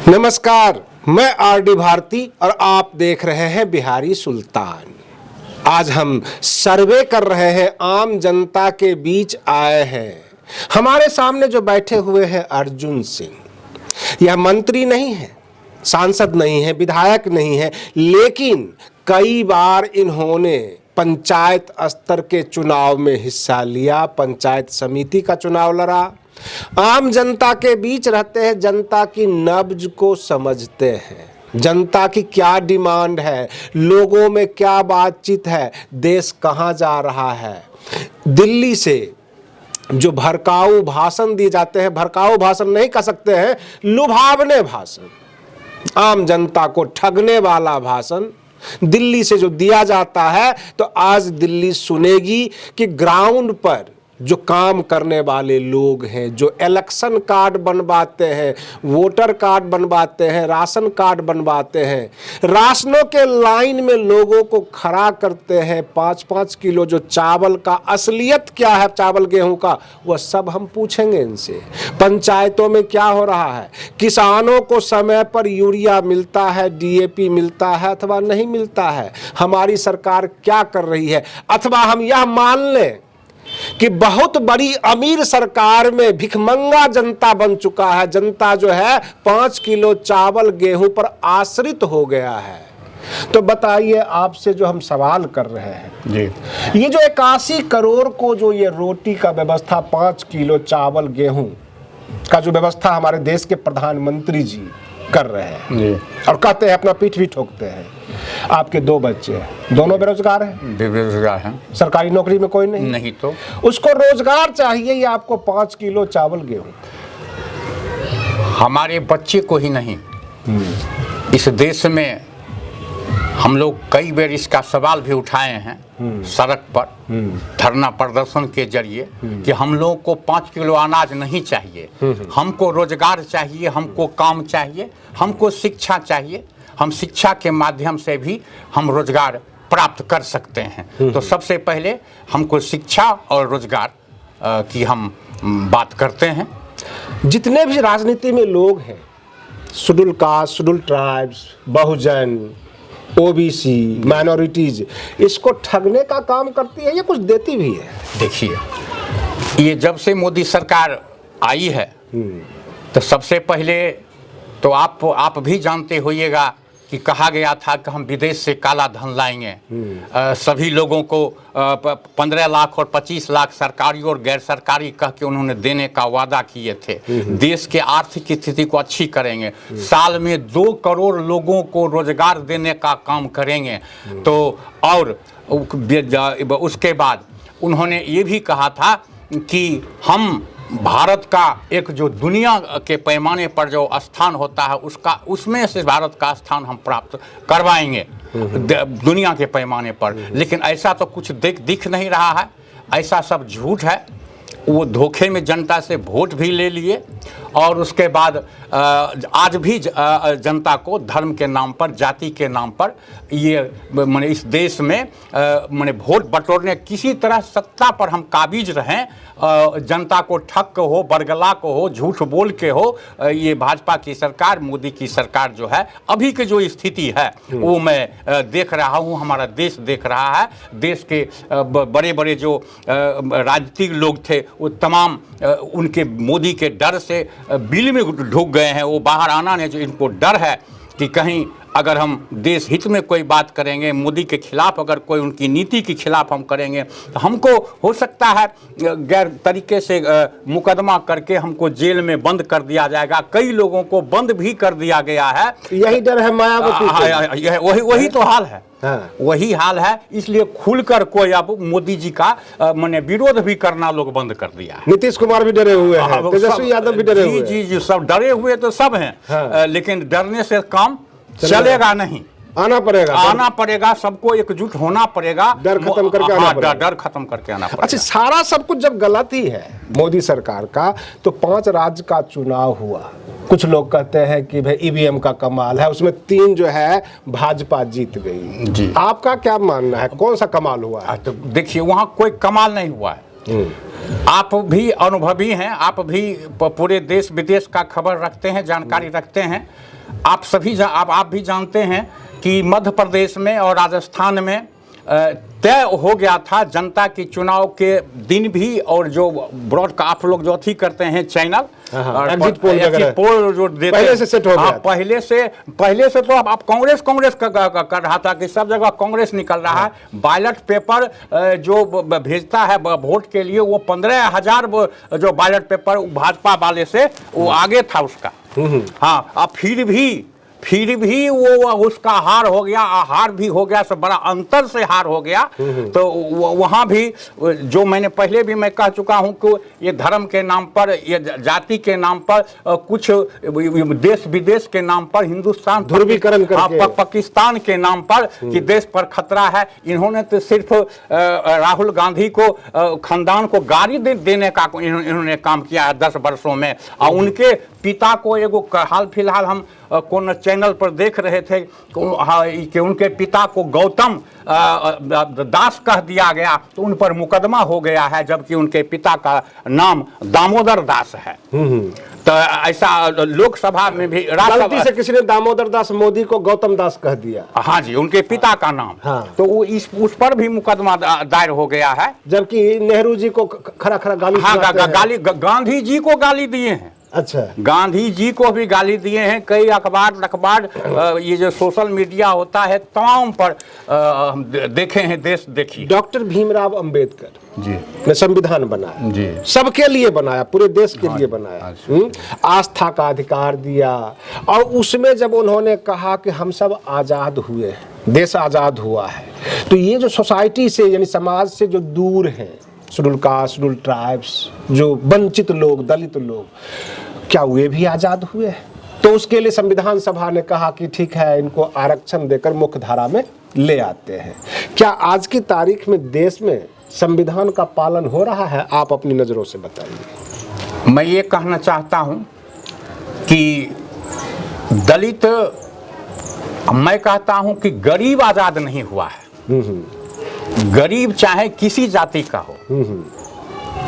नमस्कार, मैं आर.डी. भारती और आप देख रहे हैं बिहारी सुल्तान। आज हम सर्वे कर रहे हैं, आम जनता के बीच आए हैं। हमारे सामने जो बैठे हुए हैं अर्जुन सिंह, यह मंत्री नहीं है, सांसद नहीं है, विधायक नहीं है, लेकिन कई बार इन्होंने पंचायत स्तर के चुनाव में हिस्सा लिया, पंचायत समिति का चुनाव लड़ा। आम जनता के बीच रहते हैं, जनता की नब्ज को समझते हैं, जनता की क्या डिमांड है, लोगों में क्या बातचीत है, देश कहाँ जा रहा है। दिल्ली से जो भड़काऊ भाषण दिए जाते हैं, भड़काऊ भाषण नहीं कह सकते हैं, लुभावने भाषण, आम जनता को ठगने वाला भाषण दिल्ली से जो दिया जाता है, तो आज दिल्ली सुनेगी कि ग्राउंड पर जो काम करने वाले लोग हैं, जो इलेक्शन कार्ड बनवाते हैं, वोटर कार्ड बनवाते हैं, राशन कार्ड बनवाते हैं, राशनों के लाइन में लोगों को खड़ा करते हैं, 5-5 किलो जो चावल का असलियत क्या है, चावल गेहूं का, वह सब हम पूछेंगे इनसे। पंचायतों में क्या हो रहा है, किसानों को समय पर यूरिया मिलता है, DAP मिलता है अथवा नहीं मिलता है, हमारी सरकार क्या कर रही है, अथवा हम यह मान लें कि बहुत बड़ी अमीर सरकार में भिखमंगा जनता बन चुका है, जनता जो है 5 किलो चावल गेहूं पर आश्रित हो गया है। तो बताइए, आपसे जो हम सवाल कर रहे हैं जी, ये जो 81 करोड़ को जो ये रोटी का व्यवस्था, 5 किलो चावल गेहूं का जो व्यवस्था हमारे देश के प्रधानमंत्री जी कर रहे हैं जी, और कहते हैं अपना पीठ भी ठोकते हैं। आपके 2 बच्चे हैं, दोनों बेरोजगार हैं? बेरोजगार हैं। सरकारी नौकरी में कोई नहीं तो उसको रोजगार चाहिए या आपको 5 किलो चावल गेहूं? हमारे बच्चे को ही नहीं, इस देश में हम लोग कई बार इसका सवाल भी उठाए हैं सड़क पर, धरना प्रदर्शन के जरिए, कि हम लोगों को 5 किलो अनाज नहीं चाहिए, हमको रोजगार चाहिए, हमको काम चाहिए, हमको शिक्षा चाहिए, हम शिक्षा के माध्यम से भी हम रोजगार प्राप्त कर सकते हैं। तो सबसे पहले हमको शिक्षा और रोजगार की हम बात करते हैं। जितने भी राजनीति में लोग हैं, शेड्यूल कास्ट, शेड्यूल ट्राइब्स, बहुजन, OBC, माइनॉरिटीज, इसको ठगने का काम करती है या कुछ देती भी है? देखिए, ये जब से मोदी सरकार आई है, तो सबसे पहले तो आप भी जानते होइएगा कि कहा गया था कि हम विदेश से काला धन लाएंगे, सभी लोगों को 15 लाख और 25 लाख सरकारी और गैर सरकारी कह के उन्होंने देने का वादा किए थे। देश के आर्थिक स्थिति को अच्छी करेंगे, साल में 2 करोड़ लोगों को रोजगार देने का काम करेंगे। तो और उसके बाद उन्होंने ये भी कहा था कि हम भारत का एक जो दुनिया के पैमाने पर जो स्थान होता है, उसमें से भारत का स्थान हम प्राप्त करवाएंगे दुनिया के पैमाने पर। लेकिन ऐसा तो कुछ दिख नहीं रहा है, ऐसा सब झूठ है। वो धोखे में जनता से वोट भी ले लिए, और उसके बाद आज भी जनता को धर्म के नाम पर, जाति के नाम पर, ये माने इस देश में माने वोट बटोरने, किसी तरह सत्ता पर हम काबिज रहें, जनता को ठग के हो, बरगला को हो, झूठ बोल के हो, ये भाजपा की सरकार, मोदी की सरकार जो है, अभी की जो स्थिति है वो मैं देख रहा हूँ, हमारा देश देख रहा है। देश के बड़े बड़े जो राजनीतिक लोग थे, वो तमाम उनके मोदी के डर से बिल में ढुक गए हैं। वो बाहर आना नहीं, जो इनको डर है कि कहीं अगर हम देश हित में कोई बात करेंगे, मोदी के खिलाफ अगर कोई उनकी नीति के खिलाफ हम करेंगे, तो हमको हो सकता है गैर तरीके से मुकदमा करके हमको जेल में बंद कर दिया जाएगा। कई लोगों को बंद भी कर दिया गया है। यही डर है मायावती, वही तो हाल है। हाँ। वही हाल है, इसलिए खुलकर कोई अब मोदी जी का माने विरोध भी करना लोग बंद कर दिया है। नीतीश कुमार भी डरे हुए हैं, तेजस्वी यादव भी डरे हुए हैं। जी, सब डरे हुए तो सब हैं। हाँ। लेकिन डरने से काम चलेगा नहीं, आना पड़ेगा, सबको एकजुट होना पड़ेगा, डर खत्म करके आना पड़ेगा। डर खत्म करके आना पड़ेगा। अच्छा, सारा सब कुछ जब गलत ही है मोदी सरकार का, तो 5 राज्य का चुनाव हुआ, कुछ लोग कहते हैं कि भाई EVM का कमाल है, उसमें 3 जो है भाजपा जीत गई जी। आपका क्या मानना है, कौन सा कमाल हुआ है? तो देखिए, वहाँ कोई कमाल नहीं हुआ है। आप भी अनुभवी हैं, आप भी पूरे देश विदेश का खबर रखते हैं, जानकारी रखते हैं। आप सभी आप भी जानते हैं कि मध्य प्रदेश में और राजस्थान में तय हो गया था जनता की चुनाव के दिन भी, और जो ब्रॉडकास्ट आप लोग जो अथी करते हैं चैनल एग्जिट पोल जो देते पहले से सेट हो गया। पहले से तो आप कांग्रेस कर रहा था कि सब जगह कांग्रेस निकल रहा है। बैलेट पेपर जो भेजता है वोट के लिए, वो 15,000 जो बैलेट पेपर भाजपा वाले से वो आगे था उसका। हाँ, अब फिर भी वो उसका हार हो गया, हार भी हो गया, सब बड़ा अंतर से हार हो गया। तो वहाँ भी जो मैंने पहले भी मैं कह चुका हूँ कि ये धर्म के नाम पर, ये जाति के नाम पर, कुछ देश विदेश के नाम पर, हिंदुस्तान ध्रुवीकरण करके, पाकिस्तान के नाम पर कि देश पर खतरा है। इन्होंने तो सिर्फ राहुल गांधी को, खानदान को गाली देने का इन्होंने काम किया है 10 वर्षों में। और उनके पिता को एगो हाल फिलहाल हम कौन चैनल पर देख रहे थे कि उनके पिता को गौतम दास कह दिया गया, तो उन पर मुकदमा हो गया है, जबकि उनके पिता का नाम दामोदर दास है। तो ऐसा लोकसभा में भी गलती से किसी ने दामोदर दास मोदी को गौतम दास कह दिया। हाँ जी, उनके पिता का नाम। हाँ। तो वो उस पर भी मुकदमा दायर हो गया है, जबकि नेहरू जी को खरा गाली, हाँ, गांधी जी को गाली दिए हैं। अच्छा, गांधी जी को भी गाली दिए हैं। कई अखबार ये जो सोशल मीडिया होता है तमाम पर हम देखे हैं, देश देखिए। डॉक्टर भीमराव अंबेडकर जी ने संविधान बनाया जी, सबके लिए बनाया, पूरे देश के लिए बनाया। आस्था का अधिकार दिया, और उसमें जब उन्होंने कहा कि हम सब आजाद हुए, देश आजाद हुआ है, तो ये जो सोसाइटी से यानी समाज से जो दूर हैं, शेड्यूल कास्ट, शेड्यूल ट्राइब्स, जो वंचित लोग, दलित लोग, क्या वे भी आजाद हुए? तो उसके लिए संविधान सभा ने कहा कि ठीक है, इनको आरक्षण देकर मुख्य धारा में ले आते हैं। क्या आज की तारीख में देश में संविधान का पालन हो रहा है? आप अपनी नजरों से बताइए। मैं ये कहना चाहता हूं कि दलित, मैं कहता हूं कि गरीब आजाद नहीं हुआ है। गरीब चाहे किसी जाति का हो,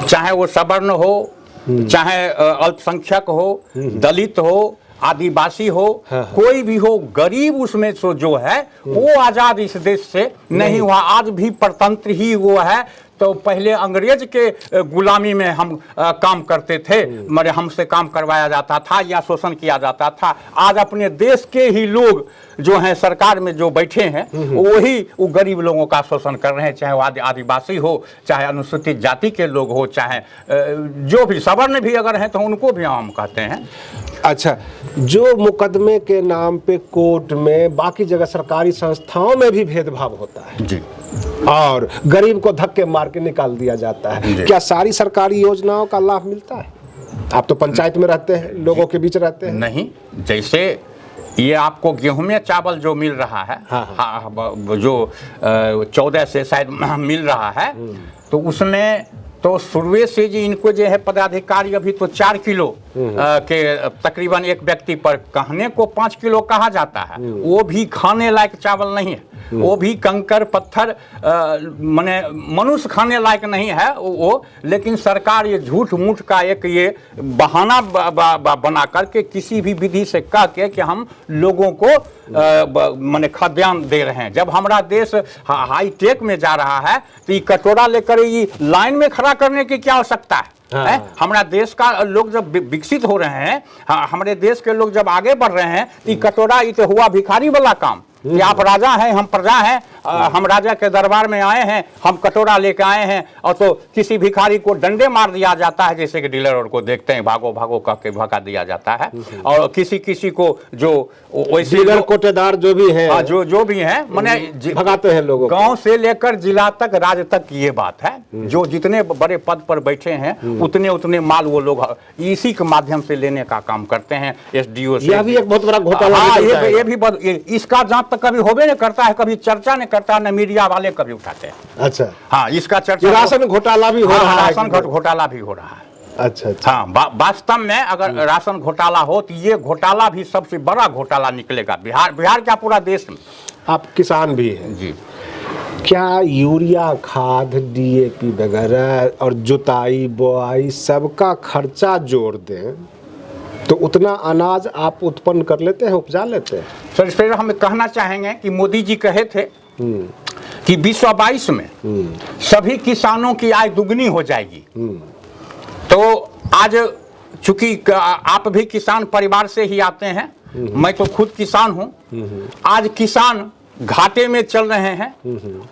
चाहे वो सवर्ण हो, चाहे अल्पसंख्यक हो, दलित हो, आदिवासी हो, कोई भी हो, गरीब उसमें से जो है वो आजाद इस देश से नहीं हुआ। आज भी परतंत्र ही वो है। तो पहले अंग्रेज के गुलामी में हम काम करते थे, मरे हमसे काम करवाया जाता था या शोषण किया जाता था। आज अपने देश के ही लोग जो हैं सरकार में जो बैठे हैं, वही वो गरीब लोगों का शोषण कर रहे हैं, चाहे वो आदिवासी हो, चाहे अनुसूचित जाति के लोग हो, चाहे जो भी सवर्ण भी अगर हैं तो उनको भी हम कहते हैं। अच्छा, जो मुकदमे के नाम पे कोर्ट में, बाकी जगह सरकारी संस्थाओं में भी भेदभाव होता है जी, और गरीब को धक्के मार के निकाल दिया जाता है, क्या सारी सरकारी योजनाओं का लाभ मिलता है? आप तो पंचायत में रहते हैं, लोगों के बीच रहते हैं। नहीं, जैसे ये आपको गेहूं में चावल जो मिल रहा है, जो 14 से शायद मिल रहा है, तो उसमें तो शुरू से जी इनको जो है पदाधिकारी अभी तो 4 किलो के तकरीबन एक व्यक्ति पर, कहने को 5 किलो कहा जाता है, वो भी खाने लायक चावल नहीं है, वो भी कंकर पत्थर माने मनुष्य खाने लायक नहीं है वो। लेकिन सरकार ये झूठ मूठ का एक ये बहाना बना करके किसी भी विधि से कह के कि हम लोगों को माने खाद्यान्न दे रहे हैं। जब हमारा देश हाई टेक में जा रहा है तो ये कटोरा लेकर ये लाइन में खड़ा करने की क्या आवश्यकता है? हमारा देश का लोग जब विकसित हो रहे हैं, हमारे देश के लोग जब आगे बढ़ रहे हैं, तो कटोरा ये तो हुआ भिखारी वाला काम कि आप राजा हैं, हम प्रजा हैं, हम राजा के दरबार में आए हैं, हम कटोरा लेके आए हैं, और तो किसी भिखारी को डंडे मार दिया जाता है, जैसे कि डीलर और को देखते हैं, भागो भागो कह के भगा दिया जाता है। और किसी को जो वैसे डीलर कोटेदार जो भी हैं, जो भी हैं, माने भगाते हैं लोगों, गांव से लेकर जिला तक, राज्य तक ये बात है। जो जितने बड़े पद पर बैठे हैं उतने माल वो लोग इसी के माध्यम से लेने का काम करते हैं। SDO से यह भी एक बहुत बड़ा घोटाला है। ये भी इसका जांच तो कभी होबे नहीं करता है, कभी चर्चा नहीं करता, न मीडिया वाले कभी उठाते हैं। अच्छा, हाँ, इसका चर्चा, राशन घोटाला भी हो रहा है, राशन घोटाला भी हो रहा है। अच्छा, हाँ, वास्तव में अगर राशन घोटाला हो तो ये घोटाला भी सबसे बड़ा घोटाला निकलेगा बिहार क्या पूरा देश में। आप किसान भी हैं जी, क्या यूरिया खाद डीएपी वगैरह और जुताई बुआई सबका खर्चा जोड़ दें तो उतना अनाज आप उत्पन्न कर लेते हैं, उपजा लेते हैं? सर इस पर हम कहना चाहेंगे कि मोदी जी कहे थे कि 2022 में सभी किसानों की आय दुगनी हो जाएगी। तो आज चूंकि आप भी किसान परिवार से ही आते हैं, मैं तो खुद किसान हूं, आज किसान घाटे में चल रहे हैं।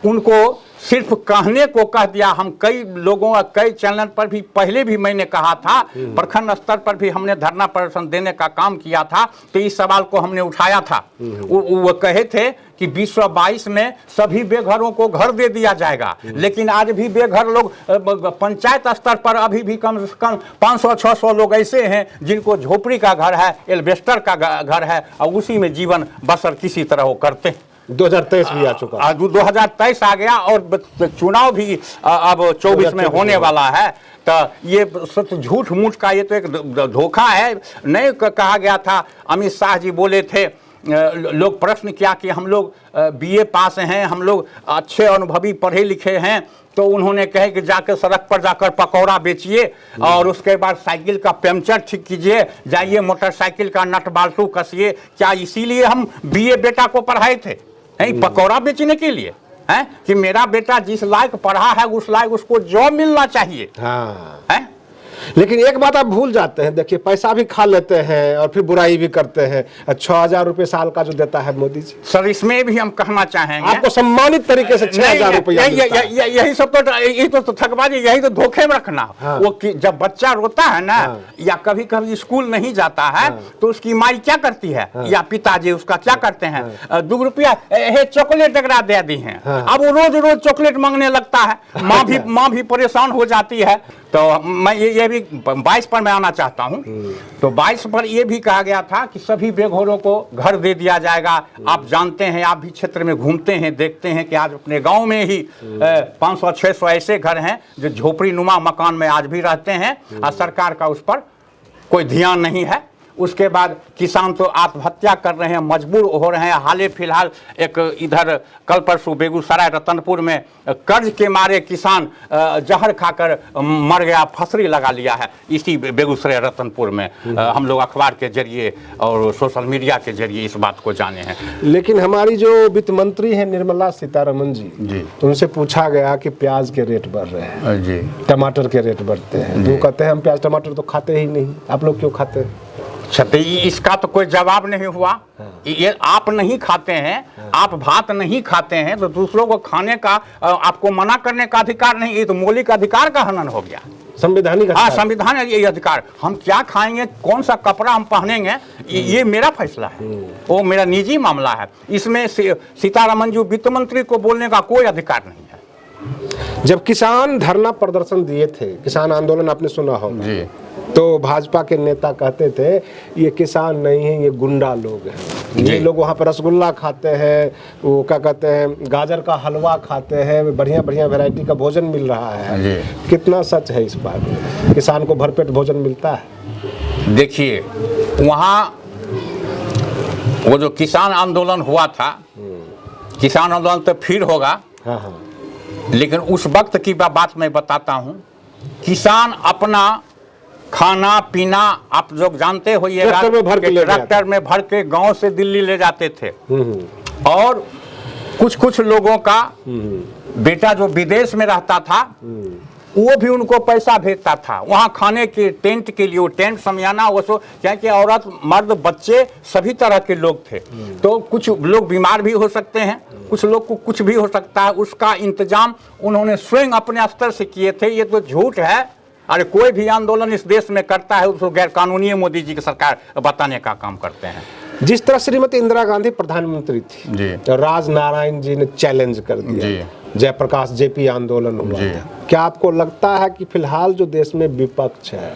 उनको सिर्फ कहने को कह दिया, हम कई लोगों कई चैनल पर भी पहले भी मैंने कहा था, प्रखंड स्तर पर भी हमने धरना प्रदर्शन देने का काम किया था, तो इस सवाल को हमने उठाया था। वो कहे थे कि 2022 में सभी बेघरों को घर दे दिया जाएगा, लेकिन आज भी बेघर लोग पंचायत स्तर पर अभी भी कम से कम 500-600 लोग ऐसे हैं जिनको झोपड़ी का घर है, एल्वेस्टर का घर है, और उसी में जीवन बसर किसी तरह वो करते हैं। 2023 भी आ चुका, 2023 आ गया और चुनाव भी अब 24 में होने वाला है। तो ये सच झूठ मूठ का ये तो एक धोखा है। नहीं कहा गया था, अमित शाह जी बोले थे, लोग प्रश्न किया कि हम लोग बीए पास हैं, हम लोग अच्छे अनुभवी पढ़े लिखे हैं, तो उन्होंने कहे कि जाकर सड़क पर जाकर पकौड़ा बेचिए और उसके बाद साइकिल का पंचर ठीक कीजिए, जाइए मोटरसाइकिल का नट बाल्टू कसिए। क्या इसीलिए हम बीए बेटा को पढ़ाए थे? नहीं, पकौड़ा बेचने के लिए है कि मेरा बेटा जिस लायक पढ़ा है उस लायक उसको जॉब मिलना चाहिए। हाँ। है? लेकिन एक बात आप भूल जाते हैं, देखिए पैसा भी खा लेते हैं और फिर बुराई भी करते हैं। 6,000 रुपये साल का जो देता है मोदी जी, सर इसमें भी हम कहना चाहेंगे आपको सम्मानित तरीके से 6,000 रुपया यही सब तो ठगबाजी, यही तो धोखे में रखना। हाँ। वो जब बच्चा रोता है ना, हाँ। या कभी कभी स्कूल नहीं जाता है, तो उसकी माई क्या करती है, या पिताजी उसका क्या करते हैं, 2 रुपया चॉकलेट अगर दे दी है, अब वो रोज रोज चॉकलेट मांगने लगता है, माँ भी परेशान हो जाती है। तो मैं ये भी 22 पर मैं आना चाहता हूं। तो 22 पर ये भी कहा गया था कि सभी बेघरों को घर दे दिया जाएगा। आप जानते हैं, आप भी क्षेत्र में घूमते हैं, देखते हैं कि आज अपने गांव में ही 500-600 ऐसे घर हैं जो झोपड़ी नुमा मकान में आज भी रहते हैं, और सरकार का उस पर कोई ध्यान नहीं है। उसके बाद किसान तो आत्महत्या कर रहे हैं, मजबूर हो रहे हैं। हाल फिलहाल एक इधर कल परसों बेगूसराय रतनपुर में कर्ज के मारे किसान जहर खाकर मर गया, फसरी लगा लिया है। इसी बेगूसराय रतनपुर में हम लोग अखबार के जरिए और सोशल मीडिया के जरिए इस बात को जाने हैं। लेकिन हमारी जो वित्त मंत्री है निर्मला सीतारमण जी, उनसे पूछा गया कि प्याज के रेट बढ़ रहे हैं जी, टमाटर के रेट बढ़ते हैं, तो कहते हैं हम प्याज टमाटर तो खाते ही नहीं, आप लोग क्यों खाते हैं? इसका तो कोई जवाब नहीं हुआ। ये आप नहीं खाते हैं, आप भात नहीं खाते हैं, तो दूसरों को खाने का आपको मना करने का अधिकार नहीं। ये तो मौलिक अधिकार का हनन हो गया, संवैधानिक। हाँ, संविधान ये अधिकार। हम क्या खाएंगे, कौन सा कपड़ा हम पहनेंगे, ये मेरा फैसला है, वो मेरा निजी मामला है। इसमें सीतारमण जी वित्त मंत्री को बोलने का कोई अधिकार नहीं है। जब किसान धरना प्रदर्शन दिए थे, किसान आंदोलन आपने सुना होगा जी, तो भाजपा के नेता कहते थे ये किसान नहीं है, ये गुंडा लोग हैं। ये लोग वहाँ पर रसगुल्ला खाते हैं, वो क्या कहते हैं गाजर का हलवा खाते हैं, बढ़िया बढ़िया वैरायटी का भोजन मिल रहा है। कितना सच है इस बात में? किसान को भरपेट भोजन मिलता है? देखिए, वहाँ वो जो किसान आंदोलन हुआ था, किसान आंदोलन तो फिर होगा। हाँ। लेकिन उस वक्त की बात मैं बताता हूँ। किसान अपना खाना पीना आप लोग जानते होइएगा, ट्रैक्टर में भर के गांव से दिल्ली ले जाते थे। और कुछ लोगों का बेटा जो विदेश में रहता था, वो भी उनको पैसा भेजता था वहाँ खाने के, टेंट के लिए। वो टेंट समियाना वो सो, क्या औरत मर्द बच्चे सभी तरह के लोग थे। तो कुछ लोग बीमार भी हो सकते हैं, कुछ लोग को कुछ भी हो सकता है, उसका इंतजाम उन्होंने स्वयं अपने स्तर से किए थे। ये तो झूठ है। अरे कोई भी आंदोलन इस देश में करता है उसको गैर कानूनी मोदी जी की सरकार बताने का काम करते हैं। जिस तरह श्रीमती इंदिरा गांधी प्रधानमंत्री थी जी, तो राजनारायण जी ने चैलेंज कर दिया, जयप्रकाश जेपी आंदोलन हुआ था। क्या आपको लगता है कि फिलहाल जो देश में विपक्ष है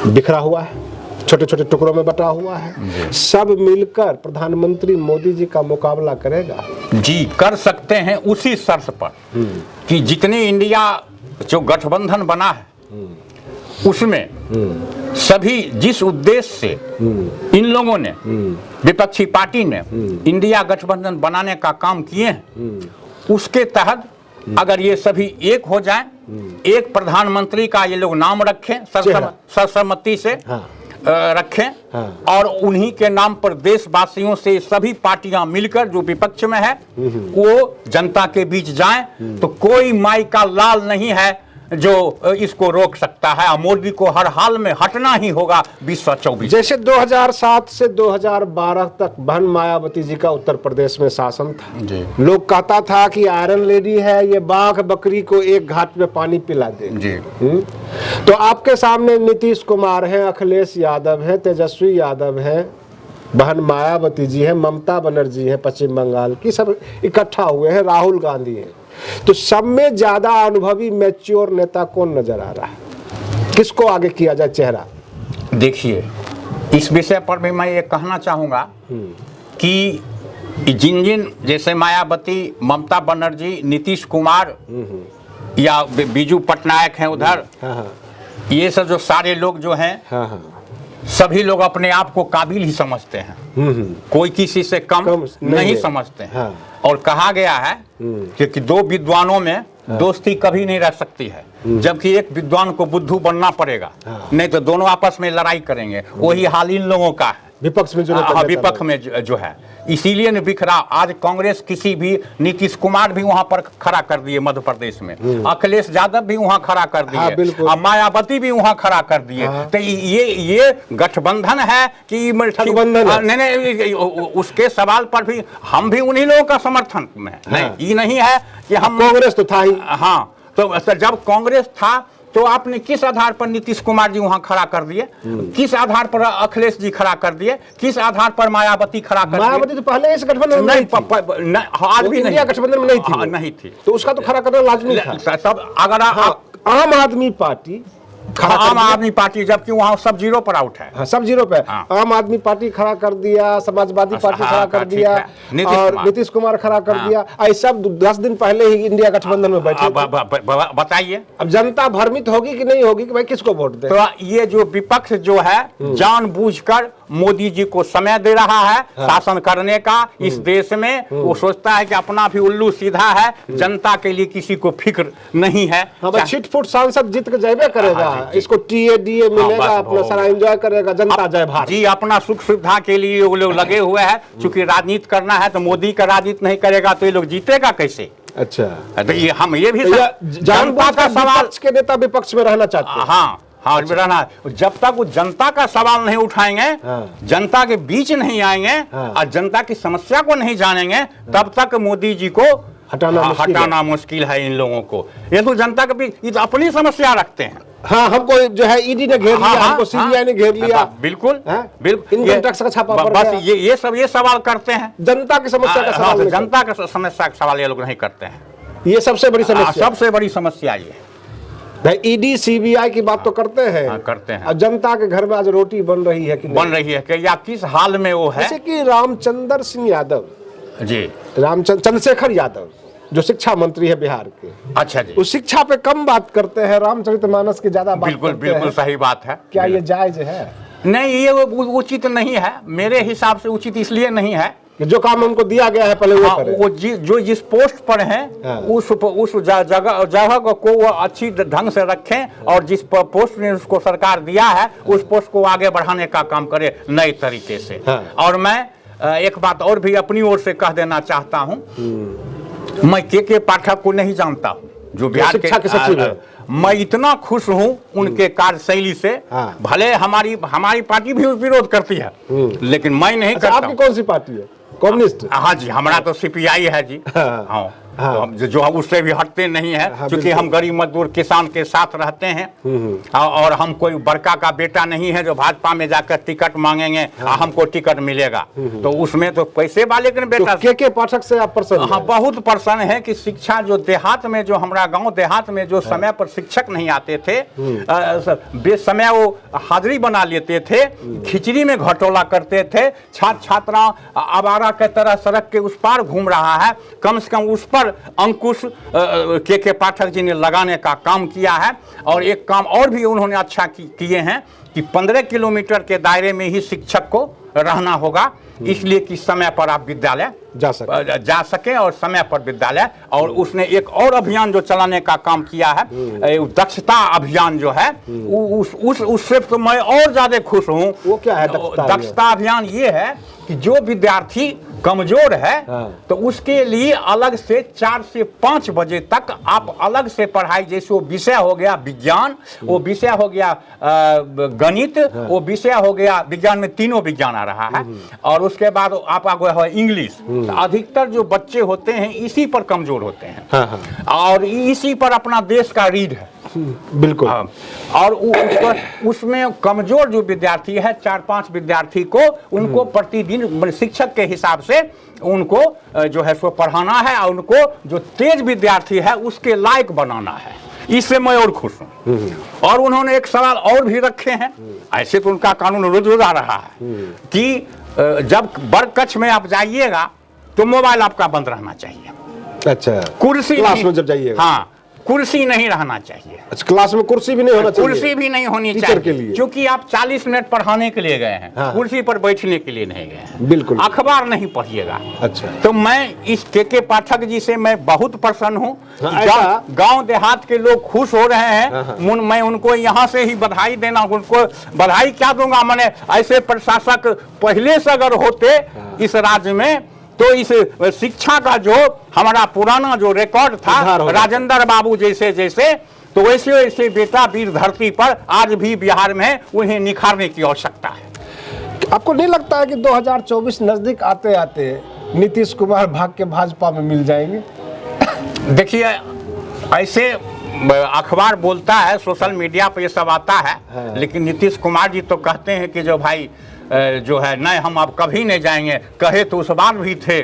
बिखरा हुआ है, छोटे छोटे टुकड़ों में बटा हुआ है, सब मिलकर प्रधानमंत्री मोदी जी का मुकाबला करेगा? जी, कर सकते हैं उसी शर्त पर कि जितने इंडिया जो गठबंधन बना है उसमें सभी जिस उद्देश्य से इन लोगों ने, विपक्षी पार्टी ने इंडिया गठबंधन बनाने का काम किए हैं, उसके तहत अगर ये सभी एक हो जाएं, एक प्रधानमंत्री का ये लोग नाम रखें, सर्वसम्मति से रखें, और उन्हीं के नाम पर देशवासियों से सभी पार्टियां मिलकर जो विपक्ष में है वो जनता के बीच जाएं, तो कोई माई का लाल नहीं है जो इसको रोक सकता है। और मोदी को हर हाल में हटना ही होगा 2024। जैसे 2007 से 2012 तक बहन मायावती जी का उत्तर प्रदेश में शासन था जी। लोग कहता था कि आयरन लेडी है, ये बाघ बकरी को एक घाट में पानी पिला दे जी। तो आपके सामने नीतीश कुमार हैं, अखिलेश यादव हैं, तेजस्वी यादव हैं, बहन मायावती जी हैं, ममता बनर्जी हैं पश्चिम बंगाल की, सब इकट्ठा हुए हैं, राहुल गांधी हैं। तो सब में ज्यादा अनुभवी मैच्योर नेता कौन नजर आ रहा है? किसको आगे किया जाए चेहरा? देखिए, इस विषय पर भी मैं ये कहना चाहूंगा कि जिन जिन जैसे मायावती, ममता बनर्जी, नीतीश कुमार या बीजू पटनायक हैं उधर, ये सब जो सारे लोग जो हैं, सभी लोग अपने आप को काबिल ही समझते हैं, कोई किसी से कम नहीं समझते हैं। और कहा गया है कि दो विद्वानों में दोस्ती कभी नहीं रह सकती है, जबकि एक विद्वान को बुद्धू बनना पड़ेगा, नहीं तो दोनों आपस में लड़ाई करेंगे। वही हाल इन लोगों का है, विपक्ष में विपक्ष में जो है, इसीलिए न बिखरा। आज कांग्रेस किसी भी, नीतीश कुमार भी वहां पर खड़ा कर दिए मध्य प्रदेश में, अखिलेश यादव भी वहां खड़ा कर दिए, और मायावती भी वहां खड़ा कर दिए। तो ये गठबंधन है कि नहीं, उसके सवाल पर भी हम भी उन्हीं लोगों का समर्थन में नहीं, ये नहीं है कि हम, कांग्रेस तो था ही। हाँ, तो जब कांग्रेस था तो आपने किस आधार पर नीतीश कुमार जी वहां खड़ा कर दिए, किस आधार पर अखिलेश जी खड़ा कर दिए, किस आधार पर मायावती खड़ा कर दिए? मायावती तो पहले इस गठबंधन में नहीं, आज भी इंडिया गठबंधन में नहीं थी, तो उसका तो खड़ा करना लाजमी था। सब अगर आम आदमी पार्टी, आम आदमी पार्टी, जबकि वहां सब जीरो पर आउट है, सब जीरो पे, आम आदमी पार्टी खड़ा कर दिया, समाजवादी पार्टी खड़ा कर दिया, और नीतीश कुमार खड़ा कर दिया। ऐसा 10 दिन पहले ही इंडिया गठबंधन में बैठे। बताइए अब जनता भ्रमित होगी कि नहीं होगी कि भाई किसको वोट दे? तो ये जो विपक्ष जो है जानबूझकर मोदी जी को समय दे रहा है शासन करने का इस देश में। वो सोचता है कि अपना भी उल्लू सीधा है, जनता के लिए किसी को फिक्र नहीं है। छिटफुट सांसद जीत के जाए करेगा, इसको टीए मिलेगा, अपना सारा एंजॉय करेगा, जनता जय भारत जी। अपना सुख सुविधा के लिए वो लोग लगे हुए हैं। चूंकि राजनीति करना है तो मोदी का राजनीति नहीं करेगा तो ये लोग जीतेगा कैसे? अच्छा, तो ये हम ये भी जनता का सवाल के नेता विपक्ष में रहना चाहते हैं। हाँ, रहना। जब तक वो जनता का सवाल नहीं उठाएंगे, जनता के बीच नहीं आएंगे और जनता की समस्या को नहीं जानेंगे, तब तक मोदी जी को हटाना मुश्किल है इन लोगों को। ये तो जनता के बीच, ये तो अपनी समस्या रखते हैं। हाँ, हमको जो है ईडी ने घेर लिया, हमको सीबीआई ने घेर लिया, बिल्कुल बिल्कुल, इनकम टैक्स का छापा पड़ बस ये सवाल करते हैं। जनता की समस्या का सवाल, जनता का समस्या का सवाल ये लोग नहीं करते हैं। ये सबसे बड़ी समस्या, सबसे बड़ी समस्या ये ईडी सीबीआई की बात तो करते हैं, करते हैं। और जनता के घर में आज रोटी बन रही है कि बन रही है कि या किस हाल में वो है? जैसे कि रामचंद्र सिंह यादव जी, चंद्रशेखर यादव जो शिक्षा मंत्री है बिहार के, अच्छा जी, उस शिक्षा पे कम बात करते हैं, रामचरितमानस की ज्यादा बात करते हैं। बिल्कुल सही बात है। क्या ये जायज है? नहीं, ये उचित नहीं है, मेरे हिसाब से उचित इसलिए नहीं है कि जो काम उनको दिया गया है पहले वो जो जिस पोस्ट पर हैं उस जगह को वो अच्छी ढंग से रखें, और जिस पोस्ट ने उसको सरकार दिया है उस पोस्ट को आगे बढ़ाने का काम करे नए तरीके से। और मैं एक बात और भी अपनी ओर से कह देना चाहता हूं, मैं के पाठक को नहीं जानता हूं जो बिहार के सचिव है। मैं इतना खुश हूं उनके कार्यशैली से। भले हमारी पार्टी भी विरोध करती है, लेकिन मैं नहीं करता। आपकी कौन सी पार्टी है? कम्युनिस्ट? हाँ जी, हमारा तो सीपीआई है जी। हाँ, जो हम उससे भी हटते नहीं है, क्योंकि हम गरीब मजदूर किसान के साथ रहते हैं। और हम कोई बड़का का बेटा नहीं है जो भाजपा में जाकर टिकट मांगेंगे हमको टिकट मिलेगा। तो उसमें तो पैसे वाले के बेटा। तो के पाठक से आप प्रसन्न? हाँ, बहुत प्रसन्न है कि शिक्षा जो देहात में, जो हमारा गांव देहात में जो समय पर शिक्षक नहीं आते थे, बेसमय वो हाजिरी बना लेते थे, खिचड़ी में घटोला करते थे, छात्र छात्रा आवारा के तरह सड़क के उस पार घूम रहा है, कम से कम उस पर अंकुश के पाठक जी ने लगाने का काम किया है। और एक काम और भी उन्होंने अच्छा किए हैं कि 15 किलोमीटर के दायरे में ही शिक्षक को रहना होगा। इसलिए कि समय पर आप विद्यालय जा सके और समय पर विद्यालय। और उसने एक और अभियान जो चलाने का काम किया है, दक्षता अभियान जो है, उससे तो मैं और ज्यादा खुश हूँ। वो क्या है दक्षता अभियान? ये है कि जो विद्यार्थी कमजोर है तो उसके लिए अलग से 4 से 5 बजे तक आप अलग से पढ़ाई, जैसे वो विषय हो गया विज्ञान, वो विषय हो गया गणित, वो विषय हो गया विज्ञान में 3 विज्ञान आ रहा है, और उसके बाद आप आगे है इंग्लिश। अधिकतर जो बच्चे होते हैं इसी पर कमजोर होते हैं और इसी पर अपना देश का रीढ़ है। बिल्कुल। और उसमें कमजोर जो विद्यार्थी है, 4-5 विद्यार्थी को उनको प्रतिदिन शिक्षक के हिसाब से उनको जो है सो पढ़ाना है, और उनको जो तेज विद्यार्थी है उसके लायक बनाना है। इससे मैं और खुश हूँ। और उन्होंने एक सवाल और भी रखे हैं, ऐसे तो उनका कानून रोज आ रहा है कि जब बड़ कक्ष में आप जाइएगा तो मोबाइल आपका बंद रहना चाहिए। अच्छा, कुर्सी क्लास में जब जाइएगा? हाँ, कुर्सी नहीं रहना चाहिए। अच्छा, क्लास में कुर्सी भी नहीं होना चाहिए? कुर्सी भी नहीं होनी टीचर के चाहिए, लिए। क्योंकि आप 40 मिनट पढ़ाने के लिए गए हैं, कुर्सी पर बैठने के लिए नहीं गए हैं। बिल्कुल। अखबार नहीं पढ़िएगा। अच्छा, तो मैं इस के पाठक जी से मैं बहुत प्रसन्न हूँ। गांव देहात के लोग खुश हो रहे हैं। मैं उनको यहाँ से ही बधाई देना, उनको बधाई क्या दूंगा, मैंने ऐसे प्रशासक पहले से अगर होते इस राज्य में तो इस शिक्षा का जो हमारा पुराना जो रिकॉर्ड था राजेंद्र बाबू जैसे, तो वैसे वैसे बेटा वीर धरती पर आज भी बिहार में उन्हें निखारने की आवश्यकता है। आपको नहीं लगता है कि 2024 नजदीक आते आते नीतीश कुमार भाग के भाजपा में मिल जाएंगे? देखिए, ऐसे अखबार बोलता है, सोशल मीडिया पर ये सब आता है, लेकिन नीतीश कुमार जी तो कहते हैं कि जो भाई जो है नहीं, हम अब कभी नहीं जाएंगे। कहे तो उस बार भी थे,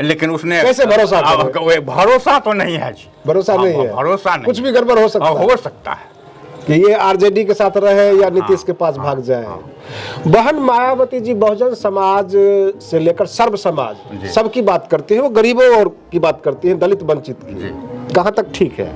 लेकिन उसने कैसे भरोसा? भरोसा तो नहीं है जी, भरोसा नहीं है, भरोसा नहीं। कुछ भी गड़बड़ हो सकता है कि ये आरजेडी के साथ रहे या नीतीश के पास भाग जाए। बहन मायावती जी बहुजन समाज से लेकर सर्व समाज सबकी बात करती है, वो गरीबों और की बात करती है, दलित वंचित की। कहाँ तक ठीक है?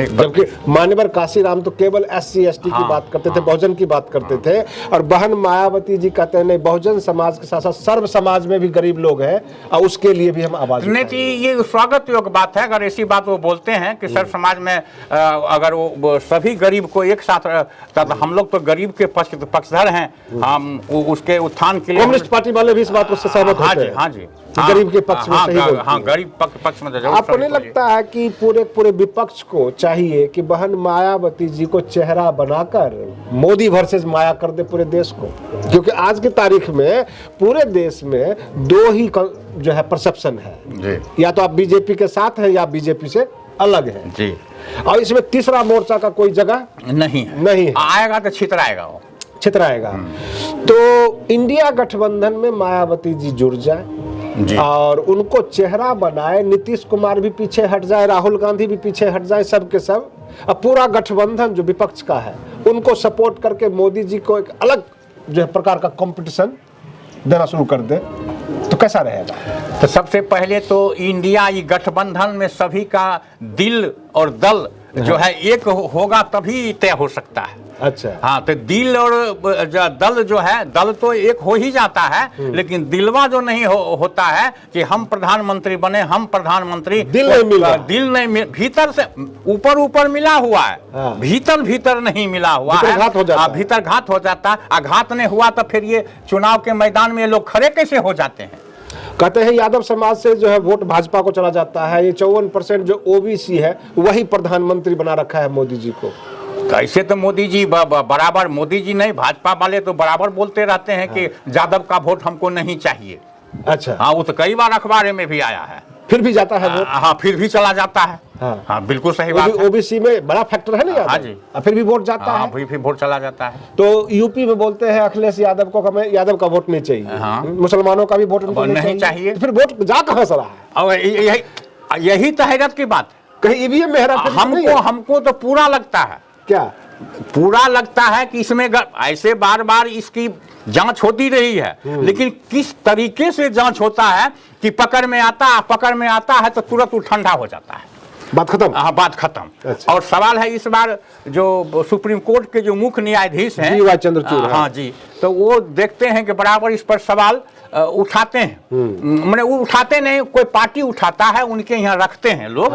जबकि मान्यवर काशीराम तो केवल SC ST की बात करते थे, बहुजन की बात करते थे, और बहन मायावती जी कहते हैं नहीं, बहुजन समाज के साथ साथ सर्व समाज में भी गरीब लोग हैं और उसके लिए भी हम आवाज नहीं थी। ये स्वागत योग्य बात है अगर ऐसी बात वो बोलते हैं कि सर्व समाज में अगर वो सभी गरीब को एक साथ, तब हम लोग तो गरीब के पक्षधर हैं, हम उसके उत्थान के लिए। कम्युनिस्ट पार्टी वाले भी इस बात से सहमत होते हैं। हाँ जी, गरीब के पक्ष में सही बोलते हैं। हाँ, गरीब पक्ष में। आपको नहीं लगता है कि पूरे विपक्ष को चाहिए कि बहन मायावती जी को चेहरा बनाकर मोदी वर्सेस माया कर दे पूरे देश को? क्योंकि आज की तारीख में पूरे देश में 2 ही जो है परसेप्शन है जी। या तो आप बीजेपी के साथ हैं या बीजेपी से अलग है जी, और इसमें तीसरा मोर्चा का कोई जगह नहीं है। आएगा तो छितराएगा। तो इंडिया गठबंधन में मायावती जी जुड़ जाए और उनको चेहरा बनाए, नीतीश कुमार भी पीछे हट जाए, राहुल गांधी भी पीछे हट जाए, सब के सब, अब पूरा गठबंधन जो विपक्ष का है उनको सपोर्ट करके मोदी जी को एक अलग जो है प्रकार का कंपटीशन देना शुरू कर दे, तो कैसा रहेगा? तो सबसे पहले तो इंडिया गठबंधन में सभी का दिल और दल जो है एक होगा तभी तय हो सकता है। अच्छा, हाँ, तो दिल और दल जो है, दल तो एक हो ही जाता है, लेकिन दिलवा जो नहीं होता है कि हम प्रधानमंत्री बने, हम प्रधानमंत्री, दिल नहीं मिला, भीतर से ऊपर मिला हुआ है। हाँ। भीतर नहीं मिला हुआ है, भीतर घात हो जाता है। घात नहीं हुआ तो फिर ये चुनाव के मैदान में ये लोग खड़े कैसे हो जाते हैं? कहते हैं यादव समाज से जो है वोट भाजपा को चला जाता है, ये 54% जो OBC है वही प्रधानमंत्री बना रखा है मोदी जी को। ऐसे तो मोदी जी बराबर, मोदी जी नहीं, भाजपा वाले तो बराबर बोलते रहते हैं कि यादव का वोट हमको नहीं चाहिए। अच्छा, हाँ, वो तो कई बार अखबार में भी आया है। फिर भी जाता है वोट? हाँ, फिर भी चला जाता है। हाँ, बिल्कुल सही बात है। OBC में बड़ा फैक्टर है ना? हाँ जी, फिर भी वोट जाता है। फिर वोट चला जाता है। तो यूपी में बोलते हैं अखिलेश यादव को, हमें यादव का वोट नहीं चाहिए। हाँ। मुसलमानों का भी वोट नहीं चाहिए। तो फिर वोट जा कहाँ से रहा है? यही तो हैरत की बात है। कहीं EVM में हमको तो पूरा लगता है, क्या पूरा लगता है कि इसमें ऐसे बार इसकी जांच होती रही है, लेकिन किस तरीके से जांच होता है कि पकड़ में आता है तो तुरंत ठंडा हो जाता है। बात खत्म। हाँ, बात खत्म। अच्छा। और सवाल है इस बार जो सुप्रीम कोर्ट के जो मुख्य न्यायाधीश हैं DY चंद्रचूड़, हाँ जी, तो वो देखते हैं कि बराबर इस पर सवाल उठाते हैं। मैंने वो उठाते नहीं, कोई पार्टी उठाता है, उनके यहाँ रखते हैं लोग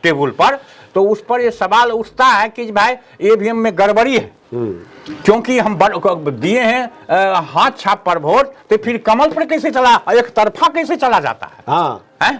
टेबल पर, तो उस पर ये सवाल उठता है कि भाई ईवीएम में गड़बड़ी है, क्योंकि हम दिए हैं हाथ छाप पर वोट, तो फिर कमल पर कैसे चला, एक तरफा कैसे चला जाता है? हाँ है?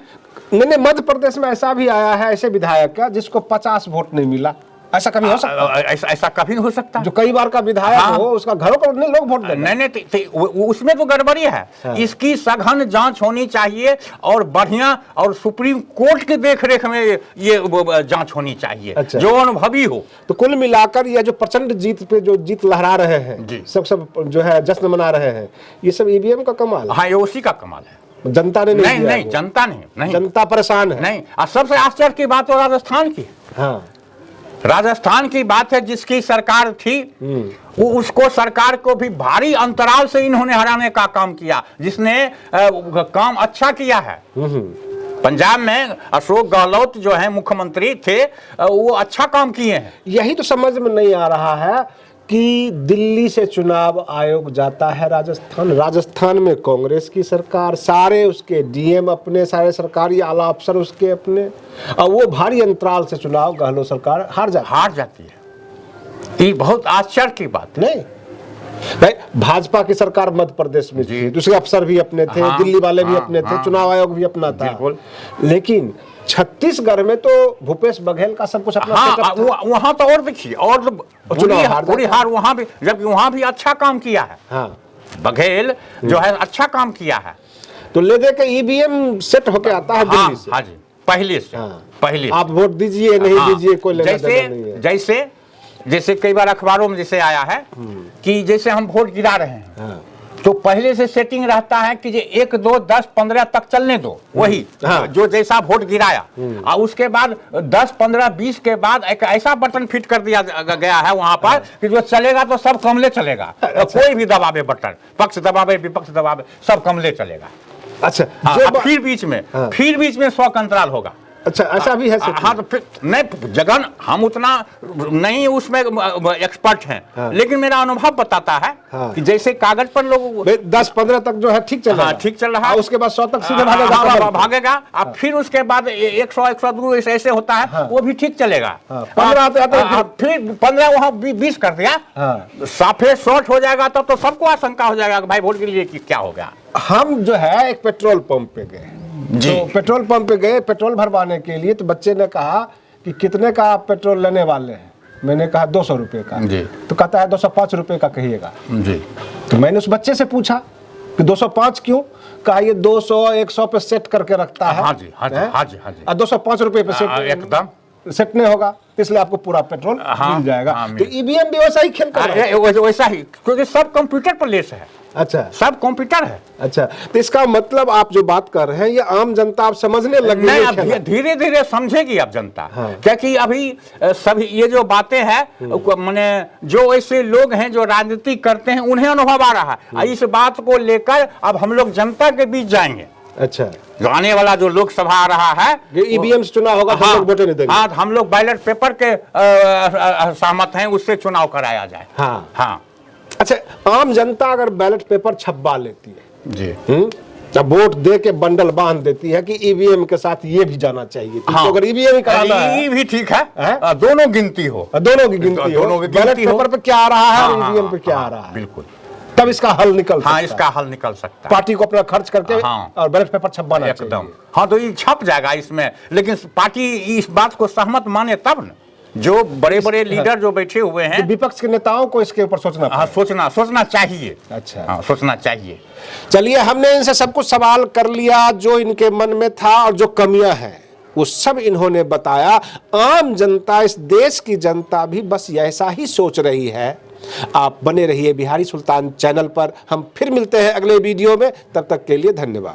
नहीं, मध्य प्रदेश में ऐसा भी आया है, ऐसे विधायक का जिसको 50 वोट नहीं मिला। ऐसा कभी हो सकता है? ऐसा कभी नहीं हो सकता। जो कई बार का विधायक हाँ। हो, उसका घरों को नहीं लोग वोट देते। नहीं, उसमें तो गड़बड़ी है। हाँ। इसकी सघन जांच होनी चाहिए और बढ़िया, और सुप्रीम कोर्ट के देखरेख में ये जांच होनी चाहिए। अच्छा। जो अनुभवी हो। तो कुल मिलाकर यह जो प्रचंड जीत पे जो जीत लहरा रहे हैं जी। सब जो है जश्न मना रहे हैं, ये सब ईवीएम का कमाल है। हाँ, ये उसी का कमाल है। जनता ने नहीं दिया नहीं, वो। जनता नहीं, जनता परेशान है। नहीं। और सबसे आश्चर्य की बात तो राजस्थान की है। हाँ, राजस्थान की बात है, जिसकी सरकार थी वो, उसको सरकार को भी भारी अंतराल से इन्होंने हराने का काम किया, जिसने काम अच्छा किया है। पंजाब में अशोक गहलोत जो है मुख्यमंत्री थे, वो अच्छा काम किए हैं। यही तो समझ में नहीं आ रहा है कि दिल्ली से चुनाव आयोग जाता है राजस्थान में कांग्रेस की सरकार, सारे उसके डीएम अपने, सारे सरकारी आला अफसर उसके अपने, और वो भारी अंतराल से चुनाव गहलोत सरकार हार जाती है। ये बहुत आश्चर्य की बात नहीं भाई। भाजपा की सरकार मध्य प्रदेश में थी, दूसरे अफसर भी अपने थे, हाँ, दिल्ली वाले भी हाँ, अपने थे, हाँ, चुनाव आयोग भी अपना था। बिल्कुल। लेकिन छत्तीसगढ़ में तो भूपेश बघेल का सब कुछ अपना हाँ, सेटअप था। वहां तो और देखिए, और पूरी हार वहां भी, जबकि वहां भी अच्छा काम किया है। हाँ, बघेल जो है अच्छा काम किया है। तो ले दे के ईवीएम सेट होके आता है हाँ, दिल्ली से। हाँ जी, पहले से। हाँ। पहले आप वोट दीजिए नहीं दीजिए कोई लेना देना नहीं है। जैसे कई बार अखबारों में जैसे आया है कि जैसे हम वोट गिरा रहे हैं, हाँ। तो पहले से सेटिंग रहता है कि 1, 2, 10, 15 तक चलने दो, वही हाँ। जो जैसा वोट गिराया, और उसके बाद 10, 15, 20 के बाद एक ऐसा बटन फिट कर दिया गया है वहां पर कि जो चलेगा तो सब कमले चलेगा। कोई भी दबावे बटन, पक्ष दबावे विपक्ष दबावे, सब कमले चलेगा। अच्छा, हाँ, फिर बीच में 100 का अंतराल होगा। अच्छा, ऐसा भी है। हाँ, तो फिर नहीं, जगन हम उतना नहीं उसमें एक्सपर्ट हैं, लेकिन मेरा अनुभव बताता है कि जैसे कागज पर लोग 10-15 तक जो है ठीक चल रहा है, ठीक चल रहा है, उसके बाद 100 तक सीधे भागेगा, और फिर उसके बाद 100, 102 ऐसे होता है, वो भी ठीक चलेगा। 15 आते फिर 15 वहाँ 20 कर दिया, साफे शॉर्ट हो जाएगा, तब तो सबको आशंका हो जाएगा कि भाई वोट के लिए क्या हो गया। हम जो है एक पेट्रोल पंप पे गए, तो पेट्रोल पंप पे गए पेट्रोल भरवाने के लिए, तो बच्चे ने कहा कि कितने का आप पेट्रोल लेने वाले हैं? मैंने कहा 200 रुपये का जी। तो कहता है 205 रुपये का कहिएगा जी। तो मैंने उस बच्चे से पूछा कि 205 क्यों? कहा ये 200-100 पे सेट करके रखता है। हाँ जी, हाँ जी, हाँ जी, हाँ जी। 205 रुपये पे सेट एकदम सेट नहीं होगा, इसलिए आपको पूरा पेट्रोल मिल जाएगा। तो ईवीएम भी वैसा ही खेल कर रहा है। वैसा ही, क्योंकि सब कंप्यूटर पर लेस है। अच्छा, सब कंप्यूटर है। अच्छा, तो इसका मतलब आप जो बात कर रहे हैं ये आम जनता आप समझने लग गई है। धीरे धीरे समझेगी अब जनता। हाँ। क्योंकि अभी सभी ये जो बातें हैं, माने जो ऐसे लोग हैं जो राजनीति करते हैं, उन्हें अनुभव आ रहा है। इस बात को लेकर अब हम लोग जनता के बीच जाएंगे। अच्छा, आने वाला जो लोकसभा आ रहा है, ईवीएम से चुनाव होगा, तो लोग वोटें नहीं देंगे। हाँ, हम लोग बैलेट पेपर के सहमत हैं, उससे चुनाव कराया जाए। हाँ, हाँ। अच्छा, आम जनता अगर बैलेट पेपर छपवा लेती है जी, अब वोट दे के बंडल बांध देती है कि ईवीएम के साथ ये भी जाना चाहिए, तो अगर ईवीएम ही कराना है, ये भी ठीक है, दोनों गिनती हो, दोनों की गिनती हो, बैलेट पेपर पे क्या आ रहा है, ईवीएम पे क्या आ रहा है, बिल्कुल, तब इसका हल निकल सकता है। इसका हल निकल सकता है। पार्टी को अपना खर्च करके और बैलेट पेपर छपवाना एकदम। हाँ, तो ये छप जाएगा इसमें, लेकिन पार्टी इस बात को सहमत माने तब न। जो बड़े बड़े लीडर जो बैठे हुए हैं, तो विपक्ष के नेताओं को इसके ऊपर सोचना चाहिए। अच्छा, हाँ, सोचना चाहिए। चलिए, हमने इनसे सब कुछ सवाल कर लिया जो इनके मन में था, और जो कमियां हैं वो सब इन्होंने बताया। आम जनता, इस देश की जनता भी बस ऐसा ही सोच रही है। आप बने रहिए बिहारी सुल्तान चैनल पर। हम फिर मिलते हैं अगले वीडियो में, तब तक के लिए धन्यवाद।